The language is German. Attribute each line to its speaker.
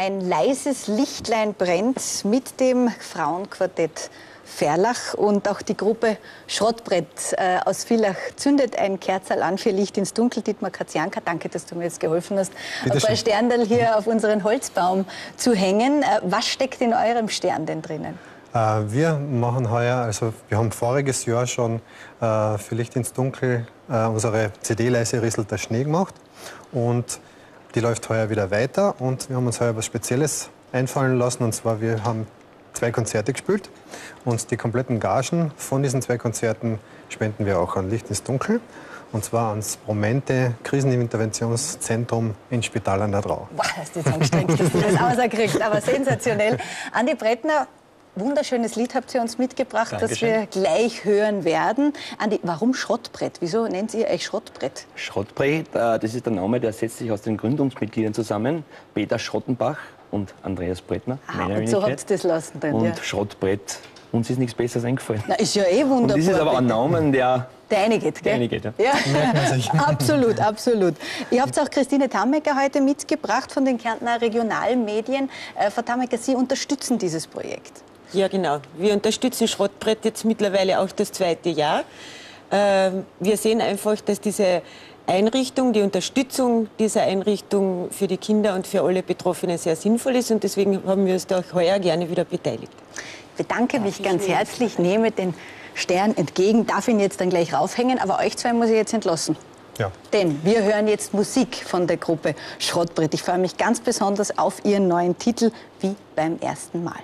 Speaker 1: Ein leises Lichtlein brennt mit dem Frauenquartett Ferlach und auch die Gruppe Schrottbrett aus Villach zündet ein Kerzerl an für Licht ins Dunkel. Dietmar Katzianka, danke, dass du mir jetzt geholfen hast, ein paar Sterndal hier auf unseren Holzbaum zu hängen. Was steckt in eurem Stern denn drinnen?
Speaker 2: Wir machen heuer, also wir haben voriges Jahr schon für Licht ins Dunkel unsere CD Leise rieselt der Schnee gemacht und die läuft heuer wieder weiter und wir haben uns heuer was Spezielles einfallen lassen, und zwar wir haben 2 Konzerte gespielt und die kompletten Gagen von diesen 2 Konzerten spenden wir auch an Licht ins Dunkel, und zwar ans Promente Kriseninterventionszentrum in Spital an der Drau.
Speaker 1: Wow, das ist jetzt anstrengend, dass du das rauskriegst, aber sensationell. Andi Brettner, wunderschönes Lied habt ihr uns mitgebracht, das wir gleich hören werden. Andi, warum Schrottbrett? Wieso nennt ihr euch Schrottbrett?
Speaker 3: Schrottbrett, das ist der Name, der setzt sich aus den Gründungsmitgliedern zusammen. Peter Schrottenbach und Andreas Brettner.
Speaker 1: Und so habt ihr das lassen dann,
Speaker 3: und
Speaker 1: ja.
Speaker 3: Schrottbrett, uns ist nichts Besseres eingefallen.
Speaker 1: Na, ist ja eh wunderbar.
Speaker 3: Und das ist aber ein Name, der
Speaker 1: eingeht, gell?
Speaker 3: eingeht, ja.
Speaker 1: Ja. Absolut, absolut. Ihr habt auch Christine Tammecker heute mitgebracht von den Kärntner Regionalmedien. Frau Tammecker, Sie unterstützen dieses Projekt.
Speaker 4: Ja, genau. Wir unterstützen Schrottbrett jetzt mittlerweile auch das 2. Jahr. Wir sehen einfach, dass diese Einrichtung, die Unterstützung dieser Einrichtung für die Kinder und für alle Betroffenen sehr sinnvoll ist, und deswegen haben wir uns da auch heuer gerne wieder beteiligt.
Speaker 1: Ich bedanke mich ganz herzlich, nehme den Stern entgegen, darf ihn jetzt dann gleich raufhängen, aber euch 2 muss ich jetzt entlassen.
Speaker 2: Ja.
Speaker 1: Denn wir hören jetzt Musik von der Gruppe Schrottbrett. Ich freue mich ganz besonders auf ihren neuen Titel, wie beim ersten Mal.